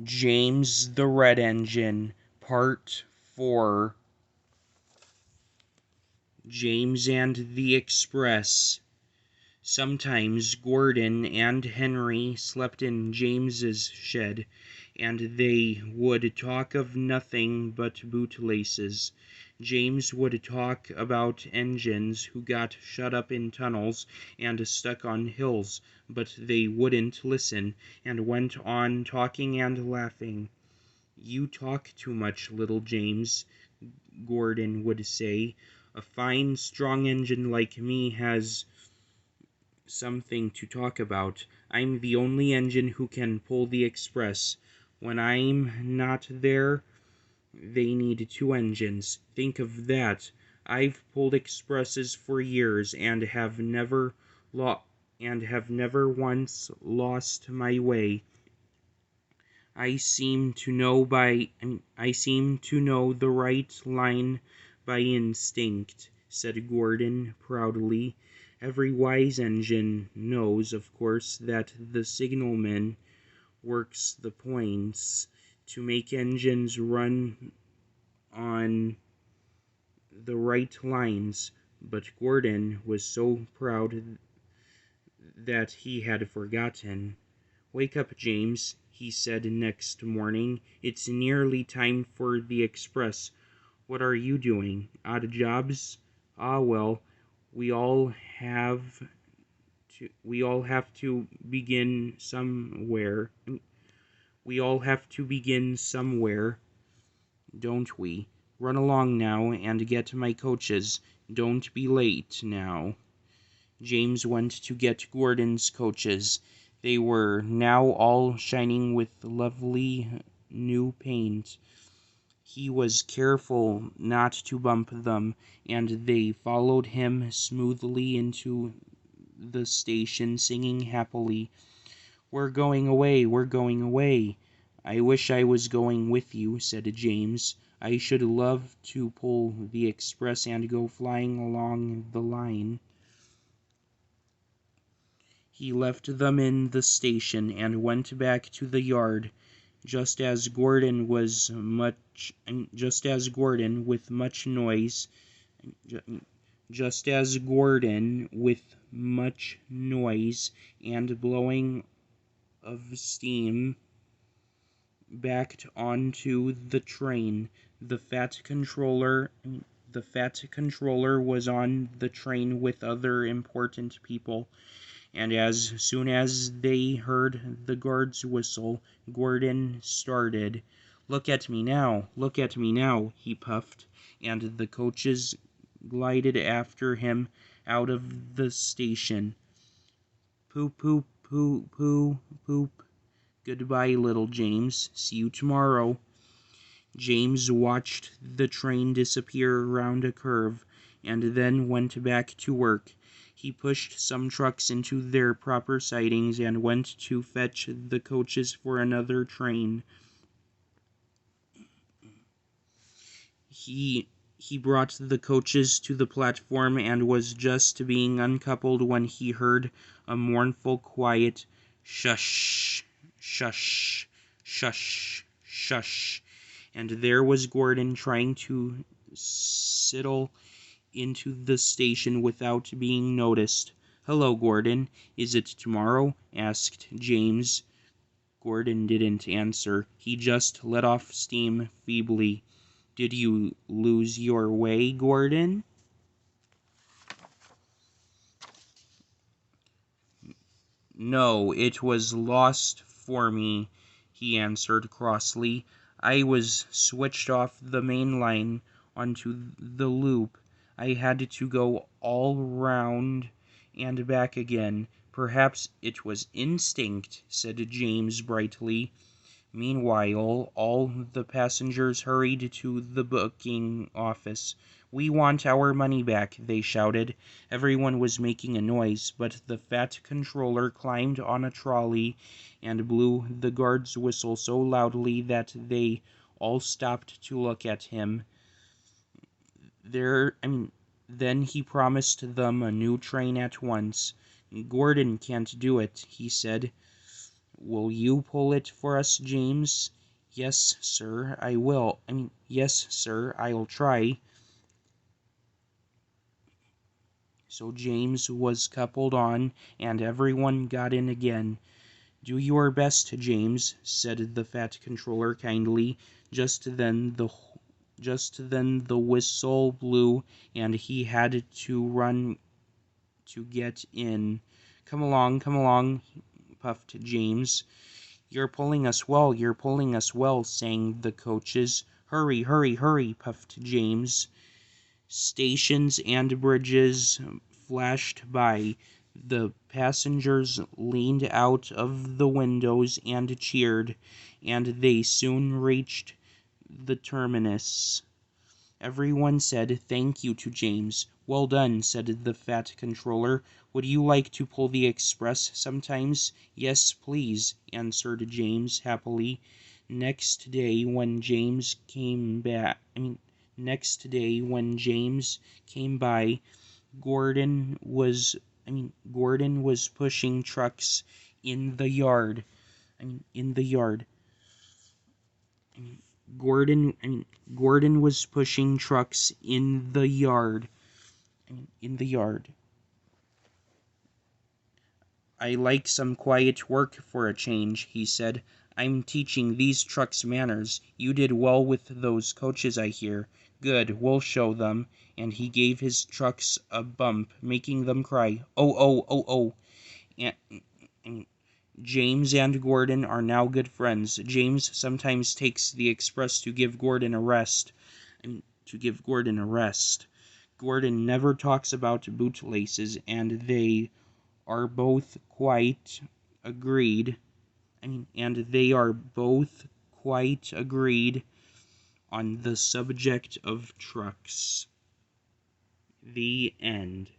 James the Red Engine, Part 4. James and the Express. Sometimes Gordon and Henry slept in James's shed, and they would talk of nothing but bootlaces. James would talk about engines who got shut up in tunnels and stuck on hills, but they wouldn't listen, and went on talking and laughing. "You talk too much, little James," Gordon would say. "A fine, strong engine like me has something to talk about. I'm the only engine who can pull the express. When I'm not there, they need two engines. Think of that. I've pulled expresses for years and have never once lost my way. I seem to know the right line by instinct," said Gordon proudly. "Every wise engine knows, of course, that the signalman works the points to make engines run on the right lines," but Gordon was so proud that he had forgotten. "Wake up, James," he said next morning. "It's nearly time for the express. What are you doing? Odd jobs? Ah, well, we all have to begin somewhere. Don't we? Run along now and get my coaches. Don't be late now." James went to get Gordon's coaches. They were now all shining with lovely new paint. He was careful not to bump them, and they followed him smoothly into the station, singing happily, "We're going away, we're going away." "I wish I was going with you," said James. "I should love to pull the express and go flying along the line." He left them in the station and went back to the yard, just as Gordon with much noise and blowing of steam backed onto the train. The fat controller was on the train with other important people, and as soon as they heard the guard's whistle, Gordon started. Look at me now, he puffed, and the coaches glided after him out of the station. Poop, poop, poop, poop, poop. "Goodbye, little James. See you tomorrow." James watched the train disappear round a curve, and then went back to work. He pushed some trucks into their proper sidings and went to fetch the coaches for another train. He brought the coaches to the platform and was just being uncoupled when he heard a mournful, quiet shush, shush, shush, shush, and there was Gordon trying to sidle into the station without being noticed. "Hello, Gordon. Is it tomorrow?" asked James. Gordon didn't answer. He just let off steam feebly. "Did you lose your way, Gordon?" "No, it was lost for me," he answered crossly. "I was switched off the main line onto the loop. I had to go all round and back again." "Perhaps it was instinct," said James brightly. Meanwhile, all the passengers hurried to the booking office. "We want our money back," they shouted. Everyone was making a noise, but the fat controller climbed on a trolley and blew the guard's whistle so loudly that they all stopped to look at him. Then he promised them a new train at once. "Gordon can't do it," he said. Will you pull it for us, James? Yes, sir, I will. Yes, sir, I'll try. So James was coupled on, and everyone got in again. Do your best, James, said the Fat Controller kindly. Just then the whistle blew, and he had to run to get in. Come along, puffed James. You're pulling us well, sang the coaches. Hurry, hurry, hurry, puffed James. Stations and bridges flashed by. The passengers leaned out of the windows and cheered, and they soon reached the terminus. Everyone said thank you to James. Well done, said the Fat Controller. Would you like to pull the express sometimes? Yes, please, answered James happily. Next day when James came by, Gordon was pushing trucks in the yard. In the yard. Gordon was pushing trucks in the yard. In the yard. I like some quiet work for a change, he said. I'm teaching these trucks manners. You did well with those coaches, I hear. Good, we'll show them. And he gave his trucks a bump, making them cry, oh, oh, oh, oh. And James and Gordon are now good friends. James sometimes takes the express to give Gordon a rest. Gordon never talks about bootlaces, and they are both quite agreed. On the subject of trucks. The end.